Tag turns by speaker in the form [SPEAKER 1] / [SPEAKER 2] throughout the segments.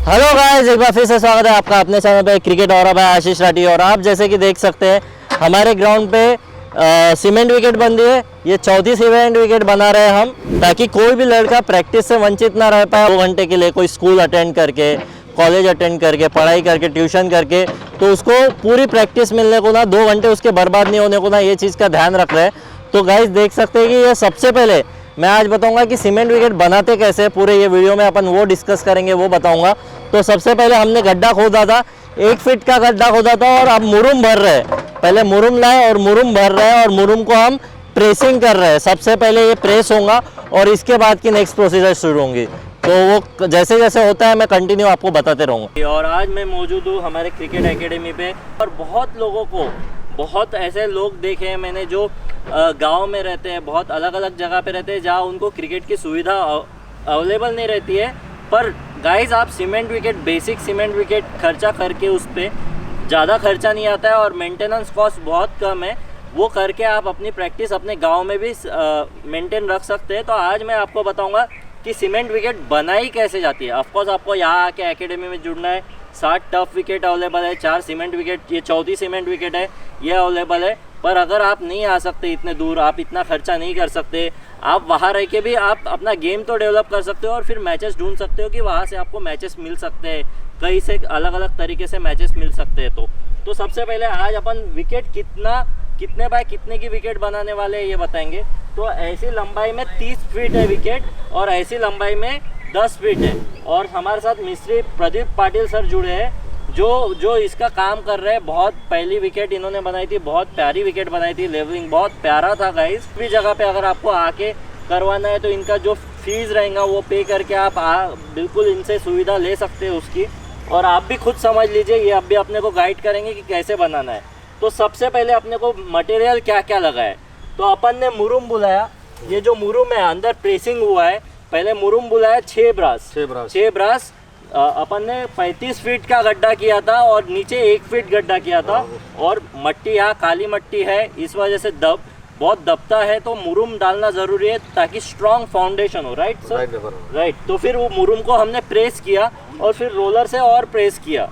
[SPEAKER 1] Hello guys, एक बार फिर से स्वागत है आपका अपने चैनल पे क्रिकेट और भाई आशीष राठी। और आप जैसे कि देख सकते हैं हमारे ग्राउंड पे सीमेंट विकेट बन रही है। ये चौथी सीमेंट विकेट बना रहे हैं हम, ताकि कोई भी लड़का प्रैक्टिस से वंचित ना रह पाए 2 घंटे के लिए। कोई स्कूल अटेंड करके, कॉलेज अटेंड करके, पढ़ाई करके, ट्यूशन करके, तो उसको पूरी प्रैक्टिस मिलने को ना 2 घंटे उसके बर्बाद नहीं होने को ना, ये चीज़ का ध्यान रख रहे हैं। तो गाइस देख सकते हैं कि ये सबसे पहले मैं आज बताऊंगा कि सीमेंट विकेट बनाते कैसे। पूरे ये वीडियो में अपन वो डिस्कस करेंगे, वो बताऊंगा। तो सबसे पहले हमने गड्ढा खोदा था, 1 फीट का गड्ढा खोदा था और अब मुरुम भर रहे हैं। पहले मुरुम लाए और मुरुम भर रहे हैं और मुरुम को हम प्रेसिंग कर रहे हैं। सबसे पहले ये प्रेस होगा और इसके बाद की नेक्स्ट प्रोसीजर शुरू होंगी। तो वो जैसे जैसे होता है मैं कंटिन्यू आपको बताते रहूँगा। और आज मैं मौजूद हूँ हमारे क्रिकेट एकेडमी पे, और बहुत लोगों को, बहुत ऐसे लोग देखे हैं मैंने जो गांव में रहते हैं, बहुत अलग अलग जगह पे रहते हैं जहाँ उनको क्रिकेट की सुविधा अवेलेबल नहीं रहती है। पर गाइस, आप cement wicket, basic cement wicket खर्चा करके उस पर ज़्यादा खर्चा नहीं आता है और मेंटेनेंस कॉस्ट बहुत कम है। वो करके आप अपनी प्रैक्टिस अपने गांव में भी मेंटेन रख सकते हैं। तो आज मैं आपको बताऊंगा कि सीमेंट विकेट बनाई कैसे जाती है। ऑफकोर्स आपको यहाँ आके एकेडमी में जुड़ना है। 60 टफ विकेट अवेलेबल है, 4 सीमेंट विकेट, ये चौथी सीमेंट विकेट है, ये अवेलेबल है। पर अगर आप नहीं आ सकते इतने दूर, आप इतना खर्चा नहीं कर सकते, आप वहाँ रह के भी आप अपना गेम तो डेवलप कर सकते हो और फिर मैचेस ढूंढ सकते हो कि वहाँ से आपको मैचेस मिल सकते हैं, कहीं से अलग अलग तरीके से मैचेस मिल सकते हैं। तो सबसे पहले आज अपन विकेट कितने बाय कितने की विकेट बनाने वाले हैं ये बताएंगे। तो ऐसी लंबाई में 30 फीट है विकेट और ऐसी लंबाई में 10 फीट है। और हमारे साथ मिस्त्री प्रदीप पाटिल सर जुड़े हैं जो इसका काम कर रहे हैं। बहुत पहली विकेट इन्होंने बनाई थी, बहुत प्यारी विकेट बनाई थी, लेवलिंग बहुत प्यारा था गाइस। भी जगह पे अगर आपको आके करवाना है तो इनका जो फीस रहेगा वो पे करके आप बिल्कुल इनसे सुविधा ले सकते हैं उसकी। और आप भी खुद समझ लीजिए, ये अब भी अपने को गाइड करेंगे कि कैसे बनाना है। तो सबसे पहले अपने को मटेरियल क्या क्या लगा है। तो अपन ने मुरुम बुलाया, ये जो मुरुम है अंदर प्रेसिंग हुआ है। पहले मुरुम बुलाया 6 ब्रास। अपन ने 35 फीट का गड्ढा किया था और नीचे 1 फीट गड्ढा किया था। और मट्टी, यहाँ काली मट्टी है, इस वजह से बहुत दबता है, तो मुरुम डालना ज़रूरी है ताकि स्ट्रॉन्ग फाउंडेशन हो। Right sir? राइट। तो फिर वो मुरुम को हमने प्रेस किया और फिर रोलर से और प्रेस किया,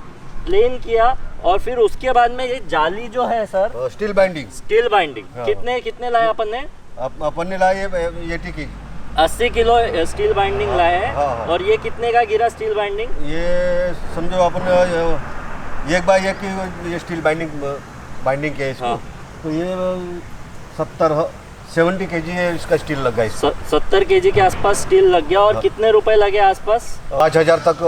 [SPEAKER 1] प्लेन किया। और फिर उसके बाद में ये जाली जो है सर,
[SPEAKER 2] स्टील बाइंडिंग।
[SPEAKER 1] हाँ। कितने लाए अपन ने
[SPEAKER 2] लाए
[SPEAKER 1] 80 किलो स्टील बाइंडिंग लाए हैं।
[SPEAKER 2] हाँ।
[SPEAKER 1] और ये कितने का गिरा स्टील बाइंडिंग?
[SPEAKER 2] ये समझो अपन 1 बाय 1 की ये स्टील बाइंडिंग के इसको। हाँ। तो ये 70 kg है इसका स्टील लग गया।
[SPEAKER 1] 70 kg के आसपास स्टील लग गया। और
[SPEAKER 2] हाँ।
[SPEAKER 1] कितने रुपए लगे आसपास?
[SPEAKER 2] 5000 तक।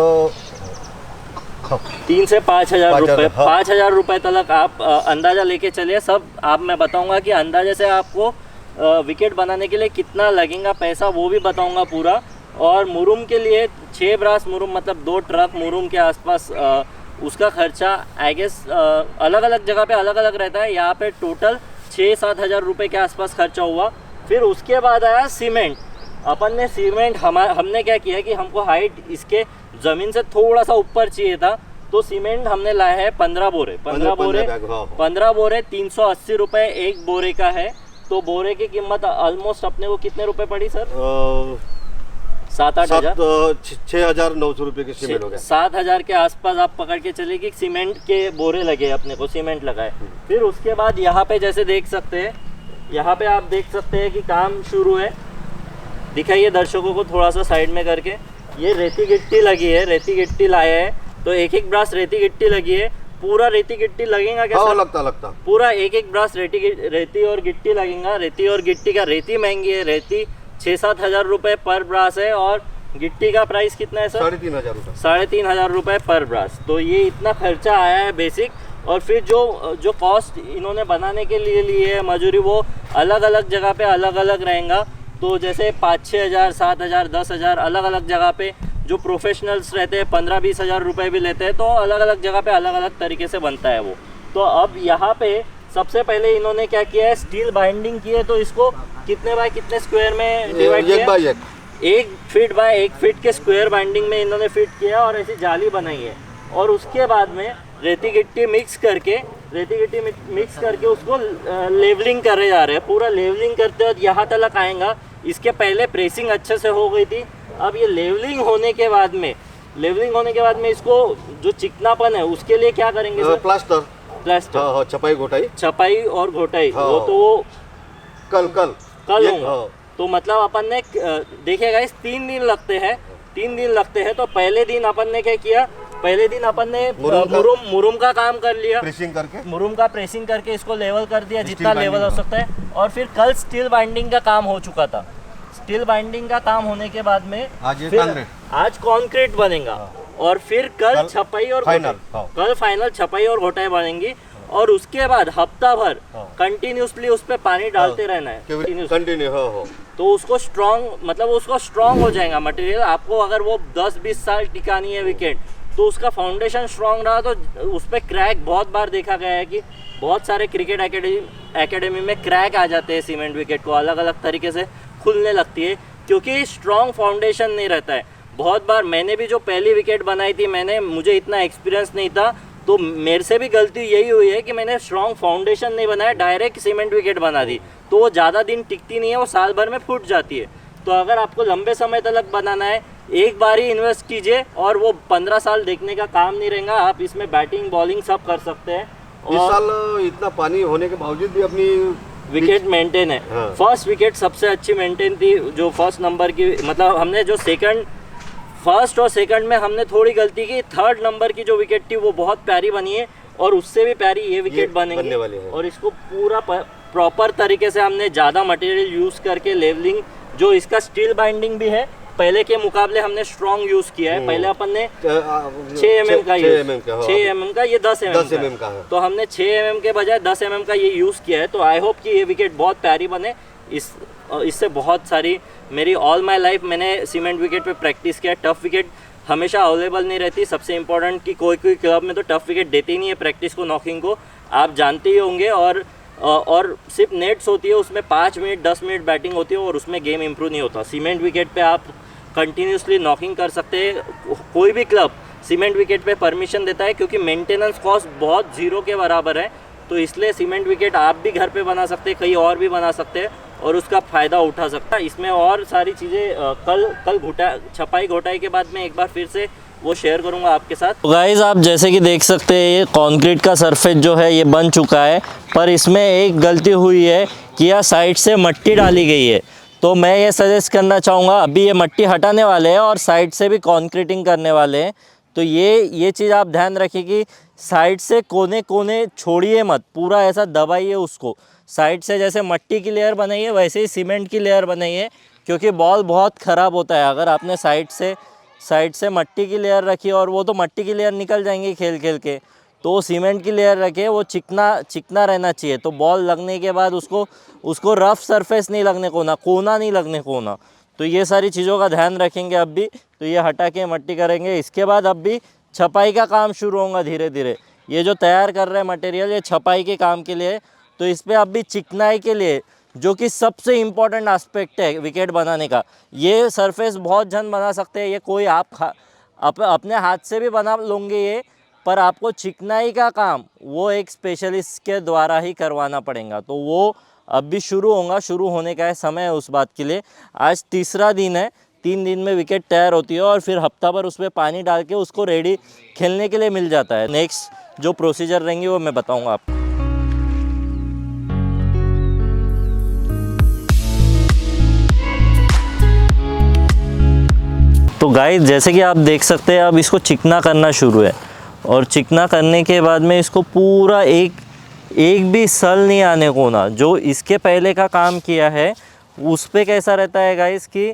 [SPEAKER 1] 3 से 5000 रुपए।
[SPEAKER 2] हाँ।
[SPEAKER 1] 5000 रुपए तक आप अंदाजा लेके चलिए। सब आप मैं बताऊंगा कि अंदाजे से आपको विकेट बनाने के लिए कितना लगेगा पैसा, वो भी बताऊंगा पूरा। और मुरुम के लिए 6 ब्रास मुरुम, मतलब 2 ट्रक मुरुम के आसपास उसका खर्चा आई गेस अलग अलग जगह पे अलग अलग रहता है। यहाँ पे टोटल 6-7 हज़ार रुपये के आसपास खर्चा हुआ। फिर उसके बाद आया सीमेंट। अपन ने सीमेंट हमने क्या किया कि हमको हाइट इसके ज़मीन से थोड़ा सा ऊपर चाहिए था, तो सीमेंट हमने लाया है 15 बोरे 380 रुपये एक बोरे का है। तो बोरे की कीमत ऑलमोस्ट अपने को कितने रुपए पड़ी सर? 7-8 हज़ार,
[SPEAKER 2] 6,900 रुपये की सीमेंट हो गया।
[SPEAKER 1] 7,000 के आसपास आप पकड़ के चलिए कि सीमेंट के बोरे लगे अपने को, सीमेंट लगाए। फिर उसके बाद यहाँ पे जैसे देख सकते हैं, यहाँ पे आप देख सकते हैं कि काम शुरू है। दिखाइए दर्शकों को थोड़ा सा साइड में करके। ये रेती गिट्टी लगी है, रेती गिट्टी लाया है। तो एक ब्रास रेती गिट्टी लगी है। पूरा रेती गिट्टी लगेगा क्या?
[SPEAKER 2] हाँ, लगता
[SPEAKER 1] पूरा एक ब्रास रेती और गिट्टी लगेगा। रेती और गिट्टी का, रेती महंगी है, रेती 6-7 हज़ार रुपये पर ब्रास है। और गिट्टी का प्राइस कितना है सर? 3,500 रुपये पर ब्रास। तो ये इतना खर्चा आया है बेसिक। और फिर जो कॉस्ट इन्होंने बनाने के लिए ली है मजूरी, वो अलग अलग जगह पे अलग अलग रहेगा। तो जैसे 5-6 हज़ार, 7 हज़ार, 10 हज़ार, अलग अलग जगह पे जो प्रोफेशनल्स रहते हैं 15-20 हज़ार रुपये भी लेते हैं। तो अलग अलग जगह पे अलग अलग तरीके से बनता है वो। तो अब यहाँ पे सबसे पहले इन्होंने क्या किया है, स्टील बाइंडिंग की है। तो इसको कितने बाय कितने स्क्वायर में डिवाइड किया?
[SPEAKER 2] 1 बाय 1।
[SPEAKER 1] 1 फीट बाय 1 फीट के स्क्वायर बाइंडिंग में इन्होंने फिट किया और ऐसी जाली बनाई है। और उसके बाद में रेती गिट्टी मिक्स करके उसको लेवलिंग करे जा रहे हैं। पूरा लेवलिंग करते वक्त यहाँ तक आएगा। इसके पहले प्रेसिंग अच्छे से हो गई थी। अब ये लेवलिंग होने के बाद में लेवलिंग होने के बाद में इसको जो चिकनापन है उसके लिए क्या करेंगे सर?
[SPEAKER 2] प्लास्टर।
[SPEAKER 1] प्लास्टर।
[SPEAKER 2] हाँ हाँ, छपाई घोटाई।
[SPEAKER 1] छपाई और घोटाई
[SPEAKER 2] हाँ।
[SPEAKER 1] वो तो
[SPEAKER 2] कल
[SPEAKER 1] होगा।
[SPEAKER 2] हाँ।
[SPEAKER 1] तो मतलब अपन ने देखिए गाइस 3 दिन लगते हैं। 3 दिन लगते हैं। तो पहले दिन अपन ने क्या किया, पहले दिन अपन ने मुरुम का काम कर लिया,
[SPEAKER 2] प्रेसिंग करके,
[SPEAKER 1] मुरुम का प्रेसिंग करके इसको लेवल कर दिया जितना लेवल हो सकता है। और फिर कल स्टील बाइंडिंग का काम हो चुका था। स्टील बाइंडिंग का काम होने के बाद में आज कंक्रीट बनेगा और फिर कल छपाई और कल फाइनल छपाई और घोटाई बनेंगी। और उसके बाद हफ्ता भर कंटिन्यूसली उस पर पानी डालते रहना है कंटिन्यू। तो उसको स्ट्रॉन्ग, मतलब उसको स्ट्रॉन्ग हो जाएगा मटेरियल। आपको अगर वो 10-20 साल टिकानी है विकेट, तो उसका फाउंडेशन स्ट्रॉन्ग रहा तो उस पर क्रैक बहुत बार देखा गया है कि बहुत सारे क्रिकेट एकेडमी में क्रैक आ जाते हैं सीमेंट विकेट को, अलग अलग तरीके से खुलने लगती है क्योंकि स्ट्रॉन्ग फाउंडेशन नहीं रहता है। बहुत बार मैंने भी जो पहली विकेट बनाई थी, मुझे इतना एक्सपीरियंस नहीं था, तो मेरे से भी गलती यही हुई है कि मैंने स्ट्रॉन्ग फाउंडेशन नहीं बनाया, डायरेक्ट सीमेंट विकेट बना दी। तो वो ज़्यादा दिन टिकती नहीं है, वो साल भर में फूट जाती है। तो अगर आपको लंबे समय तक बनाना है, एक बार ही इन्वेस्ट कीजिए और वो 15 साल देखने का काम नहीं रहेगा। आप इसमें बैटिंग बॉलिंग सब कर सकते हैं।
[SPEAKER 2] इस साल इतना पानी होने के बावजूद भी अपनी
[SPEAKER 1] विकेट मेंटेन है। फर्स्ट विकेट सबसे अच्छी मेंटेन थी, जो फर्स्ट नंबर की, मतलब हमने जो फर्स्ट और सेकंड में हमने थोड़ी गलती की। थर्ड नंबर की जो विकेट थी वो बहुत प्यारी बनी है और उससे भी प्यारी ये विकेट बनेंगे वाली है। और इसको पूरा प्रॉपर तरीके से हमने ज़्यादा मटेरियल यूज़ करके लेवलिंग, जो इसका स्टील बाइंडिंग भी है पहले के मुकाबले हमने स्ट्रॉन्ग यूज़ किया है। पहले अपन ने 6 mm का 6 mm का, ये 10 mm का है। तो हमने 6 mm के बजाय 10 mm का ये यूज़ किया है। तो आई होप कि ये विकेट बहुत प्यारी बने। इससे बहुत सारी मेरी ऑल माई लाइफ मैंने सीमेंट विकेट पे प्रैक्टिस किया। टफ विकेट हमेशा अवेलेबल नहीं रहती। सबसे इम्पोर्टेंट कि कोई क्लब में तो टफ विकेट देते ही नहीं है प्रैक्टिस को, नॉकिंग को, आप जानते ही होंगे। और सिर्फ नेट्स होती है, उसमें 5 मिनट 10 मिनट बैटिंग होती है और उसमें गेम इंप्रूव नहीं होता। सीमेंट विकेट पे आप कंटिन्यूसली नॉकिंग कर सकते हैं। कोई भी क्लब सीमेंट विकेट पे परमिशन देता है क्योंकि मेंटेनेंस कॉस्ट बहुत ज़ीरो के बराबर है। तो इसलिए सीमेंट विकेट आप भी घर पे बना सकते हैं, कहीं और भी बना सकते हैं और उसका फ़ायदा उठा सकता है। इसमें और सारी चीज़ें कल छपाई घोटाई के बाद में एक बार फिर से वो शेयर करूंगा आपके साथ। तो गाइस आप जैसे कि देख सकते हैं ये कंक्रीट का सरफेस जो है ये बन चुका है, पर इसमें एक गलती हुई है कि यह साइड से मिट्टी डाली गई है। तो मैं ये सजेस्ट करना चाहूँगा, अभी ये मिट्टी हटाने वाले हैं और साइड से भी कंक्रीटिंग करने वाले हैं। तो ये चीज़ आप ध्यान रखिए कि साइड से कोने कोने छोड़िए मत, पूरा ऐसा दबाइए उसको। साइड से जैसे मिट्टी की लेयर बनाइए वैसे ही सीमेंट की लेयर बनाइए, क्योंकि बॉल बहुत ख़राब होता है अगर आपने साइड से मिट्टी की लेयर रखी और वो तो मिट्टी की लेयर निकल जाएंगी खेल खेल के। तो सीमेंट की लेयर रखे, वो चिकना रहना चाहिए। तो बॉल लगने के बाद उसको रफ सरफेस नहीं लगने कोना नहीं लगने कोना। तो ये सारी चीज़ों का ध्यान रखेंगे अब भी। तो ये हटा के मिट्टी करेंगे। इसके बाद अब भी छपाई का काम शुरू होगा धीरे धीरे। ये जो तैयार कर रहे हैं मटेरियल, ये छपाई के काम के लिए। तो इस पर अब भी चिकनाई के लिए, जो कि सबसे इम्पॉर्टेंट एस्पेक्ट है विकेट बनाने का, ये सरफेस बहुत जन बना सकते हैं। ये कोई आप अपने हाथ से भी बना लोगे ये, पर आपको चिकनाई का काम वो एक स्पेशलिस्ट के द्वारा ही करवाना पड़ेगा। तो वो अब भी शुरू होने का है, समय है उस बात के लिए। आज तीसरा दिन है, 3 दिन में विकेट तैयार होती है और फिर हफ्ता भर उसमें पानी डाल के उसको रेडी खेलने के लिए मिल जाता है। नेक्स्ट जो प्रोसीजर रहेंगी वो मैं बताऊंगा आपको। तो गाइस जैसे कि आप देख सकते हैं अब इसको चिकना करना शुरू है और चिकना करने के बाद में इसको पूरा एक भी सल नहीं आने को ना, जो इसके पहले का काम किया है उस पे कैसा रहता है गाइस कि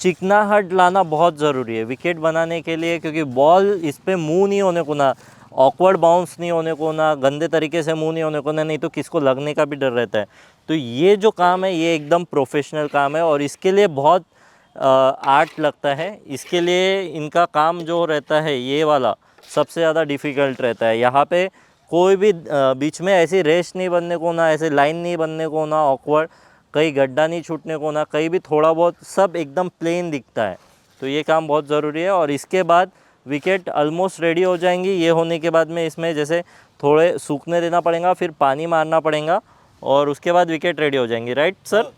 [SPEAKER 1] चिकनाहट लाना बहुत ज़रूरी है विकेट बनाने के लिए, क्योंकि बॉल इस पे मूव नहीं होने को ना, ऑकवर्ड बाउंस नहीं होने को ना, गंदे तरीके से मूव नहीं होने को ना, नहीं तो किसको लगने का भी डर रहता है। तो ये जो काम है ये एकदम प्रोफेशनल काम है और इसके लिए बहुत आर्ट लगता है। इसके लिए इनका काम जो रहता है ये वाला सबसे ज़्यादा डिफ़िकल्ट रहता है। यहाँ पे कोई भी बीच में ऐसी रेस नहीं बनने को ना, ऐसे लाइन नहीं बनने को ना, ऑकवर्ड कहीं गड्ढा नहीं छूटने को ना, कहीं भी थोड़ा बहुत, सब एकदम प्लेन दिखता है। तो ये काम बहुत ज़रूरी है। और इसके बाद विकेट ऑलमोस्ट रेडी हो जाएंगी। ये होने के बाद में इसमें जैसे थोड़े सूखने देना पड़ेगा, फिर पानी मारना पड़ेगा और उसके बाद विकेट रेडी हो जाएंगी। Right sir?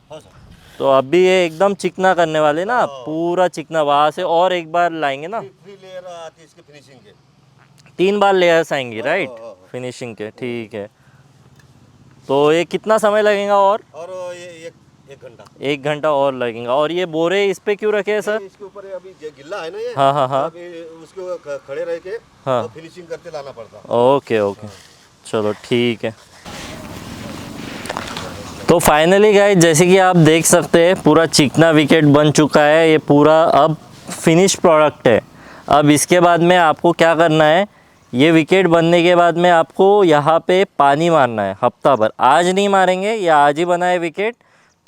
[SPEAKER 1] तो अभी ये एकदम चिकना करने वाले ना, पूरा चिकना, वहाँ से और एक बार लाएंगे ना,
[SPEAKER 2] 3 लेयर आती है इसकी फिनिशिंग के।
[SPEAKER 1] 3 बार लेयर्स आएंगी राइट,
[SPEAKER 2] हाँ।
[SPEAKER 1] फिनिशिंग के, ठीक है। तो ये कितना समय लगेगा और
[SPEAKER 2] ये एक घंटा,
[SPEAKER 1] 1 घंटा और लगेगा। और ये बोरे इस पे क्यों रखे हैं सर?
[SPEAKER 2] इसके ऊपर अभी ये गिल्ला है ना, ये
[SPEAKER 1] हाँ हाँ हाँ,
[SPEAKER 2] अभी उसके खड़े रह के
[SPEAKER 1] हाँ,
[SPEAKER 2] फिनिशिंग करते लाना पड़ता।
[SPEAKER 1] ओके ओके, चलो ठीक है। तो फाइनली गाइस, जैसे कि आप देख सकते हैं पूरा चिकना विकेट बन चुका है, ये पूरा अब फिनिश प्रोडक्ट है। अब इसके बाद में आपको क्या करना है, ये विकेट बनने के बाद में आपको यहाँ पे पानी मारना है हफ्ता भर। आज नहीं मारेंगे, या आज ही बना है विकेट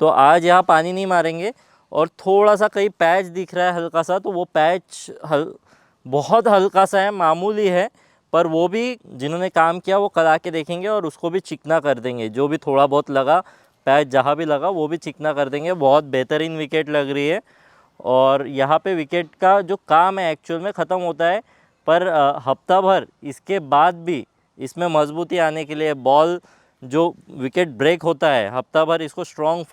[SPEAKER 1] तो आज यहाँ पानी नहीं मारेंगे। और थोड़ा सा कहीं पैच दिख रहा है हल्का सा, तो वो पैच बहुत हल्का सा है, मामूली है, पर वो भी जिन्होंने काम किया वो करा के देखेंगे और उसको भी चिकना कर देंगे। जो भी थोड़ा बहुत लगा पैच, जहाँ भी लगा वो भी चिकना कर देंगे। बहुत बेहतरीन विकेट लग रही है। और यहाँ पे विकेट का जो काम है एक्चुअल में ख़त्म होता है, पर हफ्ता भर इसके बाद भी इसमें मजबूती आने के लिए, बॉल जो विकेट ब्रेक होता है, हफ्ता भर इसको स्ट्रॉन्ग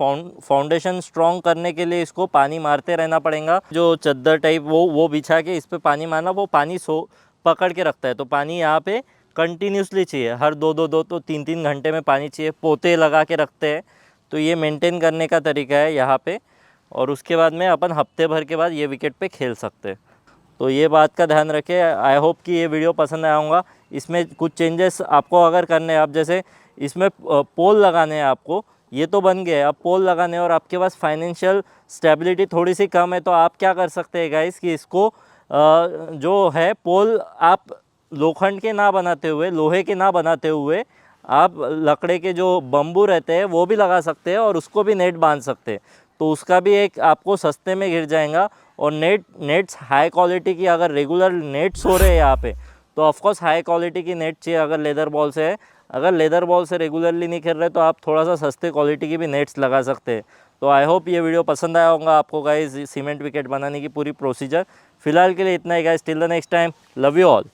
[SPEAKER 1] फाउंडेशन स्ट्रॉन्ग करने के लिए इसको पानी मारते रहना पड़ेगा। जो चद्दर टाइप वो बिछा के इस पर पानी मारना, वो पानी पकड़ के रखता है। तो पानी यहाँ पे कंटिन्यूसली चाहिए, हर 2-2 तो 3-3 घंटे में पानी चाहिए। पोते लगा के रखते हैं, तो ये मेंटेन करने का तरीका है यहाँ पे। और उसके बाद में अपन हफ्ते भर के बाद ये विकेट पे खेल सकते हैं। तो ये बात का ध्यान रखें। आई होप कि ये वीडियो पसंद आया होगा। इसमें कुछ चेंजेस आपको अगर करने हैं, आप जैसे इसमें पोल लगाने हैं आपको, ये तो बन गए, अब पोल लगाने हैं और आपके पास फाइनेंशियल स्टेबिलिटी थोड़ी सी कम है, तो आप क्या कर सकते हैं गाइस कि इसको जो है पोल आप लोखंड के ना बनाते हुए, लोहे के ना बनाते हुए, आप लकड़े के जो बम्बू रहते हैं वो भी लगा सकते हैं और उसको भी नेट बांध सकते हैं। तो उसका भी एक आपको सस्ते में गिर जाएगा। और नेट्स हाई क्वालिटी की, अगर रेगुलर नेट्स हो रहे हैं यहाँ पे, तो ऑफकोर्स हाई क्वालिटी की नेट चाहिए अगर लेदर बॉल से है। अगर लेदर बॉल से रेगुलरली नहीं खेल रहे तो आप थोड़ा सा सस्ते क्वालिटी की भी नेट्स लगा सकते हैं। तो आई होप ये वीडियो पसंद आया होगा आपको गाइस, सीमेंट विकेट बनाने की पूरी प्रोसीजर। फिलहाल के लिए इतना ही guys, till the next time, love you all.